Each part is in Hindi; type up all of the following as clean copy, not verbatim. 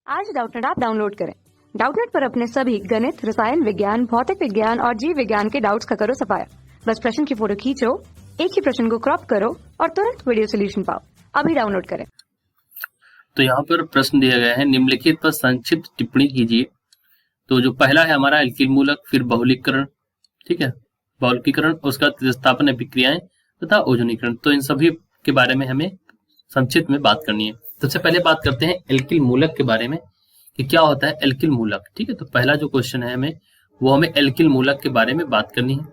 आज डाउटनेट ऐप डाउनलोड करें। डाउटनेट पर अपने सभी गणित, रसायन विज्ञान, भौतिक विज्ञान और जीव विज्ञान के डाउट्स का करो सफाया। बस प्रश्न की फोटो खींचो, एक ही प्रश्न को क्रॉप करो और तुरंत वीडियो सोल्यूशन पाओ। अभी डाउनलोड करें। तो यहाँ पर प्रश्न दिया गया है, निम्नलिखित पर संक्षिप्त टिप्पणी कीजिए। तो जो पहला है हमारा एल्किल मूलक, फिर बहुलकीकरण, ठीक है, बहुलकीकरण, उसका प्रतिस्थापन अभिक्रियाएं तथा ओजोनीकरण। तो इन सभी के बारे में हमें संक्षिप्त में बात करनी है। सबसे पहले बात करते हैं एल्किल मूलक के बारे में कि क्या होता है एल्किल मूलक। ठीक है, तो पहला जो क्वेश्चन है हमें एल्किल मूलक के बारे में बात करनी है।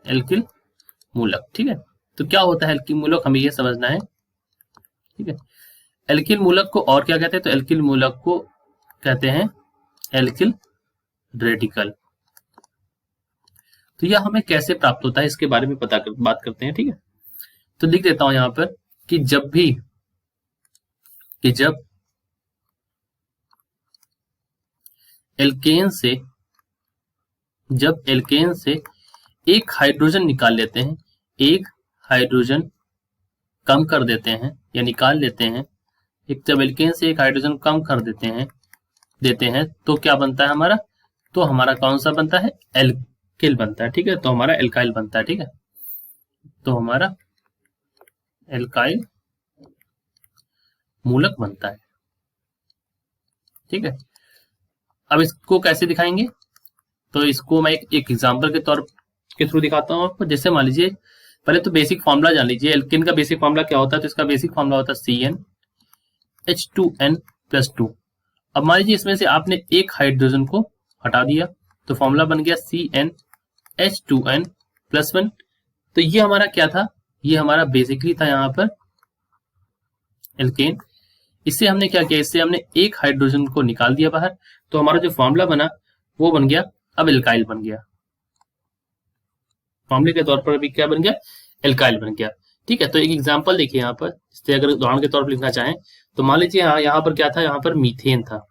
एल्किल मूलक, ठीक है, तो क्या होता है एल्किल मूलक, हमें यह समझना है। ठीक है, एल्किल मूलक को और क्या कहते हैं, तो एल्किल मूलक को कहते हैं एल्किल रेडिकल। तो यह हमें कैसे प्राप्त होता है इसके बारे में बात करते हैं। ठीक है, तो लिख देता हूं यहां पर कि जब एल्केन से एक हाइड्रोजन निकाल लेते हैं, एक हाइड्रोजन कम कर देते हैं या निकाल लेते हैं, जब एल्केन से एक हाइड्रोजन कम कर देते हैं तो क्या बनता है हमारा, तो हमारा कौन सा बनता है, एल्किल बनता है। ठीक है, तो हमारा एल्काइल बनता है। ठीक है, तो हमारा एल्काइल मूलक बनता है। ठीक है, अब इसको कैसे दिखाएंगे, तो इसको मैं एक एग्जांपल के थ्रू दिखाता हूं आपको। जैसे मान लीजिए, पहले तो बेसिक फॉर्मूला जान लीजिए। एल्केन का बेसिक फॉर्मूला क्या होता है, तो इसका बेसिक फॉर्मूला होता है CnH2n+2। अब मान लीजिए इसमें से आपने एक हाइड्रोजन को हटा दिया तो फॉर्मूला बन गया CnH2n+1। तो ये हमारा क्या था, ये हमारा बेसिकली था यहाँ पर एल्केन। इससे हमने क्या किया, इससे हमने एक हाइड्रोजन को निकाल दिया बाहर, तो हमारा जो फॉर्मूला बना वो बन गया अब एल्काइल बन गया। फॉर्मूले के तौर पर भी क्या बन गया, एल्काइल बन गया। ठीक है, तो एक एग्जांपल देखिए यहाँ पर, इससे अगर उदाहरण के तौर पर लिखना चाहें तो मान लीजिए यहाँ पर क्या था, यहाँ पर मीथेन था,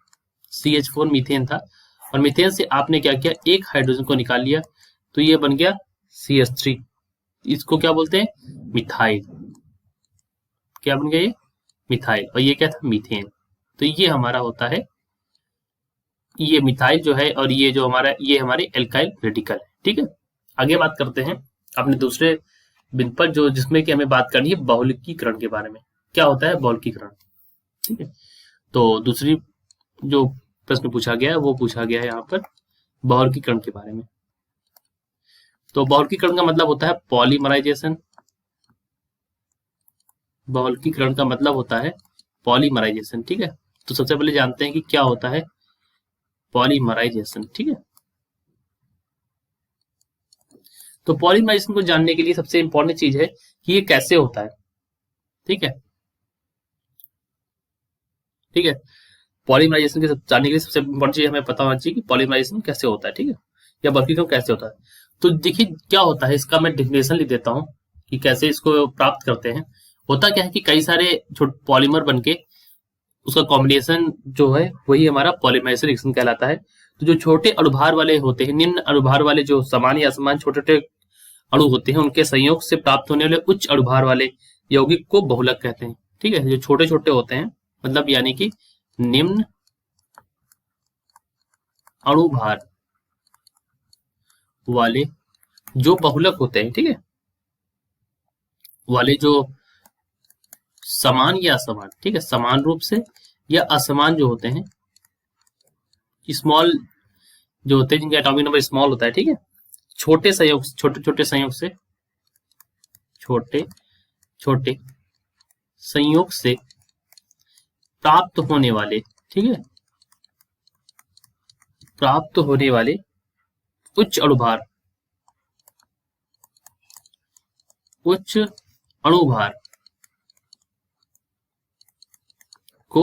CH4 मीथेन था, और मीथेन से आपने क्या किया, एक हाइड्रोजन को निकाल लिया तो ये बन गया CH3। इसको क्या बोलते हैं, मिथाइल। क्या बन गया, ये मिथाइल, और ये क्या था, मीथेन। तो ये हमारा होता है, ये मिथाइल जो है, और ये जो हमारा, ये हमारे एल्काइल रेडिकल है। ठीक है, आगे बात करते हैं अपने दूसरे बिंदु पर, जो जिसमें कि हमें बात करनी है बहुलकीकरण के बारे में। क्या होता है बहुलकीकरण। ठीक है, तो दूसरी जो प्रश्न पूछा गया है वो पूछा गया है यहाँ पर बहुलकीकरण के बारे में। तो बहुलकीकरण का मतलब होता है पॉलीमराइजेशन। बहुलकीकरण का मतलब होता है पॉलीमराइजेशन। ठीक है, तो सबसे पहले जानते हैं कि क्या होता है पॉलीमराइजेशन। ठीक है, तो पॉलीमराइजेशन को जानने के लिए सबसे इंपॉर्टेंट चीज है कि ये कैसे होता है। ठीक है, ठीक है, पॉलीमराइजेशन के जानने के लिए सबसे इंपॉर्टेंट चीज हमें पता होना चाहिए कि पॉलीमराइजेशन कैसे होता है। ठीक है, या बहुलकीकरण कैसे होता है। तो देखिए क्या होता है, इसका मैं डेफिनेशन लिख देता हूं कि कैसे इसको प्राप्त करते हैं। होता क्या है कि कई सारे छोटे पॉलीमर बनके उसका कॉम्बिनेशन जो है वही हमारा पॉलीमराइजेशन रिएक्शन कहलाता है। तो जो छोटे अणुभार वाले होते हैं, निम्न अणुभार वाले जो समान या असमान छोटे छोटे अणु होते हैं, उनके संयोग से प्राप्त होने वाले उच्च अणुभार वाले यौगिक को बहुलक कहते हैं। ठीक है, जो छोटे छोटे होते हैं, मतलब यानी कि निम्न अणुभार वाले जो बहुलक होते हैं, ठीक है, वाले जो समान या असमान, ठीक है, समान रूप से या असमान जो होते हैं, स्मॉल जो होते हैं, जिनका एटॉमिक नंबर स्मॉल होता है। ठीक है, छोटे छोटे संयोग से प्राप्त होने वाले, ठीक है, प्राप्त होने वाले उच्च अणुभार को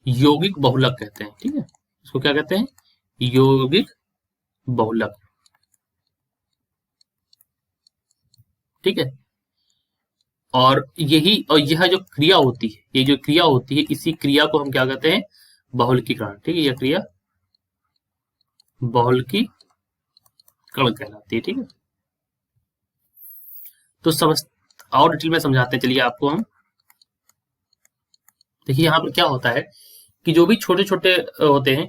यौगिक बहुलक कहते हैं। ठीक है, इसको क्या कहते हैं, यौगिक बहुलक। ठीक है, और यह जो क्रिया होती है, ये जो क्रिया होती है, इसी क्रिया को हम क्या कहते हैं, बहुलकीकरण। ठीक है, यह क्रिया बहुलकीकरण कहलाती है। ठीक है, तो और डिटेल में समझाते हैं, चलिए आपको हम देखिए यहाँ पर क्या होता है कि जो भी छोटे छोटे होते हैं,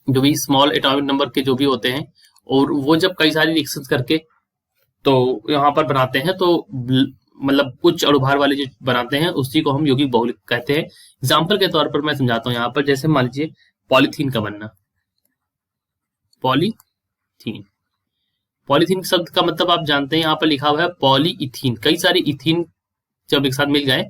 जो भी स्मॉल एटॉमिक नंबर के जो भी होते हैं, और वो जब कई सारी रिएक्शंस करके तो यहाँ पर बनाते हैं, तो मतलब उच्च अणुभार वाले जो बनाते हैं उसी को हम यौगिक बहुलक कहते हैं। एग्जाम्पल के तौर पर मैं समझाता हूँ यहाँ पर, जैसे मान लीजिए पॉलीथीन का बनना, पॉलीथीन, पॉलीथीन शब्द का मतलब आप जानते हैं, यहाँ पर लिखा हुआ है पॉलीइथीन। कई सारे इथीन जब एक साथ मिल जाए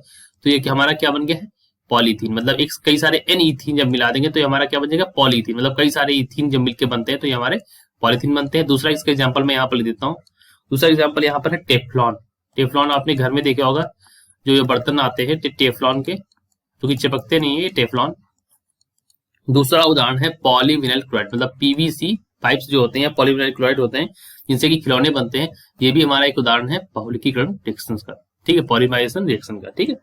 तो ये हमारा क्या बन गया है, पॉलीथीन। मतलब एक कई सारे एन इथीन जब मिला देंगे तो ये हमारा क्या बन जाएगा, पॉलीथीन। मतलब कई सारे इथीन जब मिलकर बनते हैं तो ये हमारे पॉलीथीन बनते हैं। दूसरा इसका एग्जाम्पल मैं यहाँ पर ले देता हूँ। दूसरा एग्जाम्पल यहाँ पर है टेफ्लॉन। टेफ्लॉन आपने घर में देखा होगा, जो ये बर्तन आते हैं टेफ्लॉन के, जो कि चिपकते नहीं है, ये टेफ्लॉन। दूसरा उदाहरण है पॉलीविनाइल क्लोराइड, मतलब पीवीसी पाइप्स जो होते हैं, पॉलीविनाइल क्लोराइड होते हैं जिनसे कि खिलौने बनते हैं। ये भी हमारा एक उदाहरण है बहुलकीकरण रिएक्शन का, ठीक है, पॉलीमराइजेशन रिएक्शन का, ठीक है।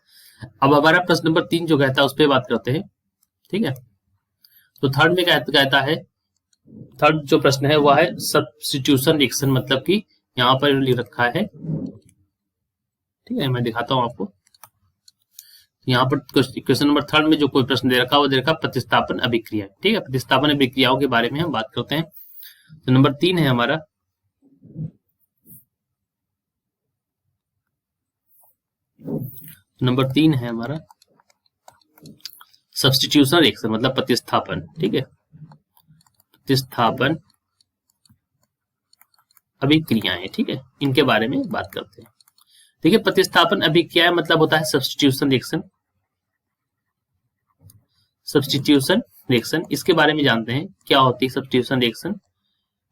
अब हमारा प्रश्न नंबर 3 जो कहता है उस पर बात करते हैं, ठीक है। तो थर्ड में कहता है, थर्ड जो प्रश्न है वह है सब्स्टिट्यूशन रिएक्शन, मतलब कि यहाँ पर लिख रखा है, ठीक है, मैं दिखाता हूं आपको। यहाँ पर क्वेश्चन नंबर थर्ड में जो कोई प्रश्न दे रखा है वो दे रखा प्रतिस्थापन अभिक्रिया, ठीक है। प्रतिस्थापन अभिक्रियाओं के बारे में हम बात करते हैं। तो नंबर 3 है हमारा सब्स्टिट्यूशन रिएक्शन, मतलब प्रतिस्थापन, ठीक है, प्रतिस्थापन अभिक्रियाएं, ठीक है, इनके बारे में बात करते हैं। देखिए प्रतिस्थापन अभिक्रिया मतलब होता है सब्स्टिट्यूशन रिएक्शन। सब्स्टिट्यूशन रिएक्शन, इसके बारे में जानते हैं क्या होती है सब्स्टिट्यूशन रिएक्शन।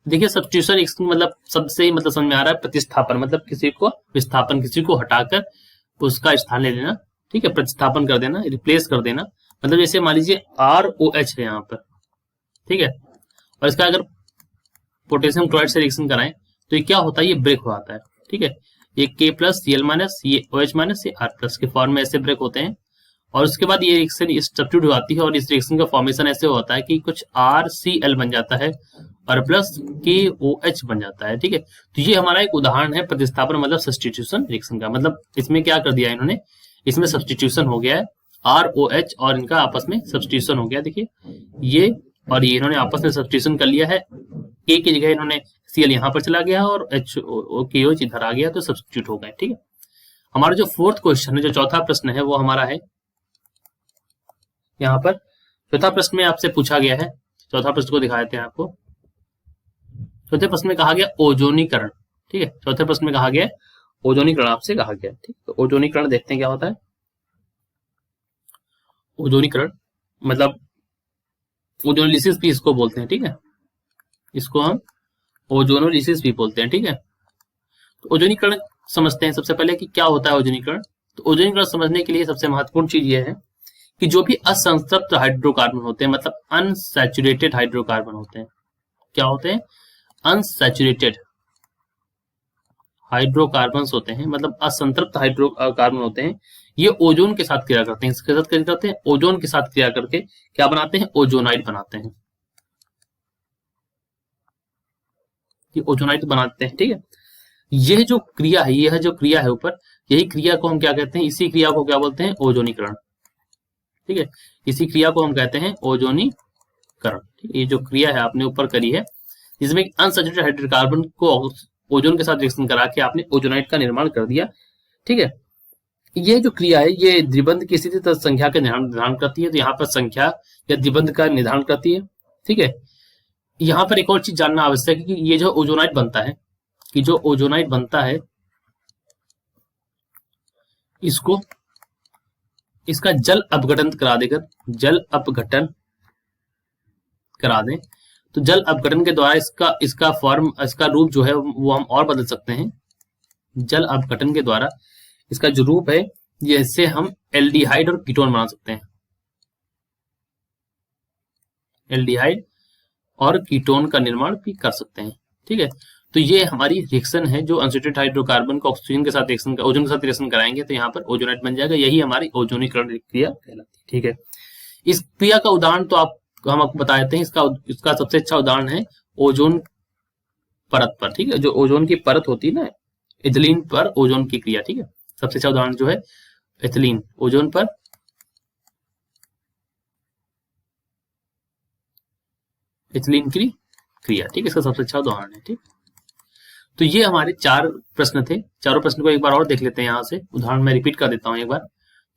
देखिए सब्स्टिट्यूशन रिएक्शन मतलब सबसे मतलब समझ में आ रहा है प्रतिस्थापन, मतलब किसी को विस्थापन, किसी को हटाकर उसका स्थान ले लेना, ठीक है, प्रतिस्थापन कर देना, रिप्लेस कर देना। मतलब जैसे मान लीजिए ROH है यहाँ पर, ठीक है, और इसका अगर पोटेशियम क्लोराइड से रिएक्शन कराएं तो ये क्या होता है, ये ब्रेक हो आता है, ठीक है। ये K+, Cl-, ये OH-, ये R+ के फॉर्म में ऐसे ब्रेक होते हैं। और उसके बाद ये रिएक्शन सब्स्टिट्यूट हो जाती है और इस रिएक्शन का फॉर्मेशन ऐसे होता है कि कुछ RCl बन जाता है और प्लस KOH बन जाता है, ठीक है। तो ये हमारा एक उदाहरण है प्रतिस्थापन मतलब सब्स्टिट्यूशन रिएक्शन का। मतलब इसमें क्या कर दिया इन्होंने, इसमें सब्स्टिट्यूशन हो गया है, ROH और इनका आपस में सब्स्टिट्यूशन हो गया। देखिए ये और ये इन्होंने आपस में सब्स्टिट्यूशन कर लिया है, K की जगह इन्होंने Cl यहाँ पर चला गया और KOH इधर आ गया, तो सब्स्टिट्यूट हो गए, ठीक है। हमारा जो फोर्थ क्वेश्चन है, जो चौथा प्रश्न है, वो हमारा है यहाँ पर। चौथा प्रश्न में आपसे पूछा गया है, चौथा प्रश्न को दिखा देते हैं आपको। चौथे प्रश्न में कहा गया ओजोनीकरण, ठीक है, चौथे प्रश्न में कहा गया ओजोनीकरण, आपसे कहा गया, ठीक। तो ओजोनीकरण देखते हैं क्या होता है। ओजोनीकरण मतलब ओजोनोलिसिस भी इसको बोलते हैं, ठीक है, इसको हम ओजोनोलिसिस भी बोलते हैं, ठीक है। तो ओजोनीकरण समझते हैं सबसे पहले कि क्या होता है ओजोनीकरण। तो ओजोनीकरण समझने के लिए सबसे महत्वपूर्ण चीज यह है कि जो भी असंतृप्त हाइड्रोकार्बन होते हैं, मतलब अनसैचुरेटेड हाइड्रोकार्बन होते हैं, क्या होते हैं, अनसैचुरेटेड हाइड्रोकार्बन्स होते हैं, मतलब असंतृप्त हाइड्रोकार्बन होते हैं। ये ओजोन के साथ क्रिया करते हैं, इसके साथ क्रिया करते हैं, ओजोन के साथ क्रिया करके क्या बनाते हैं, ओजोनाइड बनाते हैं, ये ओजोनाइड बनाते हैं, ठीक है। यह जो क्रिया है, यह जो क्रिया है ऊपर, यही क्रिया को हम क्या कहते हैं, इसी क्रिया को क्या बोलते हैं, ओजोनीकरण, ठीक है। इसी क्रिया को हम कहते हैं ओजोनीकरण, ठीक है। ये जो क्रिया है आपने ऊपर करी है, जिसमें अनसैचुरेटेड हाइड्रोकार्बन को ओजोन के साथ रिएक्शन करा के आपने ओजोनाइड का निर्माण कर दिया, ठीक है। ये जो क्रिया है ये द्विबंध की स्थिति तथा संख्या का निर्धारण करती है। तो यहाँ पर संख्या या द्विबंध का निर्धारण करती है, ठीक है। यहाँ पर एक और चीज जानना आवश्यक है कि ये जो ओजोनाइड बनता है, कि जो ओजोनाइड बनता है इसको, इसका जल अपघटन करा देकर, जल अपघटन करा दें तो जल अपघटन के द्वारा इसका फॉर्म, इसका रूप जो है वो हम और बदल सकते हैं। जल अपघटन के द्वारा इसका जो रूप है, जैसे हम एल्डिहाइड और कीटोन बना सकते हैं, एल्डिहाइड और कीटोन का निर्माण भी कर सकते हैं, ठीक है। तो ये हमारी रिएक्शन है जो अनसैचुरेटेड हाइड्रोकार्बन को ऑक्सीजन के साथ रिएक्शन, ओजोन के साथ रिएक्शन कराएंगे तो यहाँ पर ओजोनाइड बन जाएगा। यही हमारी ओजोनीकरण क्रिया कहलाती है, ठीक है। इस क्रिया का उदाहरण तो हम आपको बता देते हैं। इसका सबसे अच्छा उदाहरण है ओजोन परत पर, ठीक है, जो ओजोन की परत होती है ना, एथिलीन पर ओजोन की क्रिया, ठीक है। सबसे अच्छा उदाहरण जो है एथिलीन, ओजोन पर इथिलीन की क्रिया, ठीक है, इसका सबसे अच्छा उदाहरण है। ठीक, तो ये हमारे 4 प्रश्न थे। चारों प्रश्न को एक बार और देख लेते हैं यहाँ से, उदाहरण मैं रिपीट कर देता हूँ एक बार।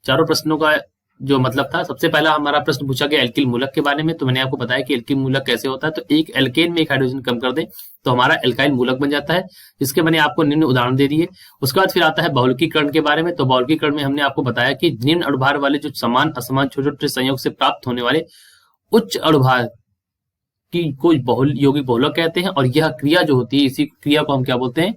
चारों प्रश्नों का जो मतलब था, सबसे पहला हमारा प्रश्न पूछा गया एल्किल मूलक के बारे में, तो मैंने आपको बताया कि एल्किल मूलक कैसे होता है। तो एक एल्केन में एक हाइड्रोजन कम कर दे तो हमारा एल्काइल मूलक बन जाता है, जिसके मैंने आपको निम्न उदाहरण दे दिए। उसके बाद फिर आता है बहुलकीकरण के बारे में। तो बहुलकीकरण में हमने आपको बताया कि निम्न अणुभार वाले जो समान असमान छोटे छोटे संयोग से प्राप्त होने वाले उच्च अणुभार की को बहुल यौगिक बहुलक कहते हैं, और यह क्रिया जो होती है, इसी क्रिया को हम क्या बोलते हैं,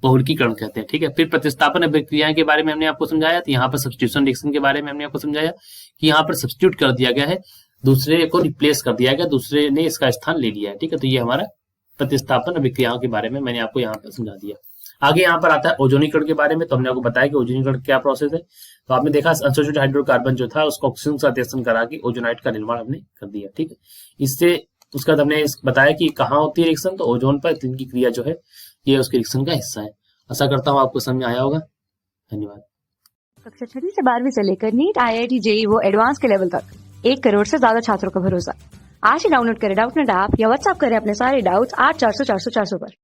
बहुलकीकरण कहते हैं। ठीक है, फिर प्रतिस्थापन अभिक्रियाएं के बारे में हमने आपको समझाया। तो यहाँ पर सब्स्टिट्यूशन रिएक्शन के बारे में हमने आपको समझाया कि यहाँ पर सब्स्टिट्यूट कर दिया गया है, दूसरे को रिप्लेस कर दिया गया, दूसरे ने इसका स्थान ले लिया है। ठीक है, तो ये हमारा प्रतिस्थापन अभिक्रियाओं के बारे में मैंने आपको यहाँ पर समझा दिया। आगे यहाँ पर आता है ओजोनीकरण के बारे में। तो हमने आपको बताया कि ओजोनीकरण क्या प्रोसेस है। तो आपने देखा अनसैचुरेटेड हाइड्रोकार्बन जो था उसको ऑक्सीजन के साथ रिएक्शन करा के ओजोनाइड का निर्माण हमने कर दिया। ठीक है, इससे उसके बाद हमने बताया कि कहाँ होती है रिएक्शन, तो ओजोन पर। इनकी क्रिया जो है ये उसके रिएक्शन का हिस्सा है। आशा करता हूँ आपको समझ आया होगा। धन्यवाद। कक्षा 6वीं से 12वीं से लेकर नीट, IIT, JEE वो एडवांस के लेवल तक 1 करोड़ से ज्यादा छात्रों का भरोसा। आज ही डाउनलोड करें डाउटनेट ऐप या व्हाट्सएप करें अपने सारे डाउट्स 8400 400 400 पर।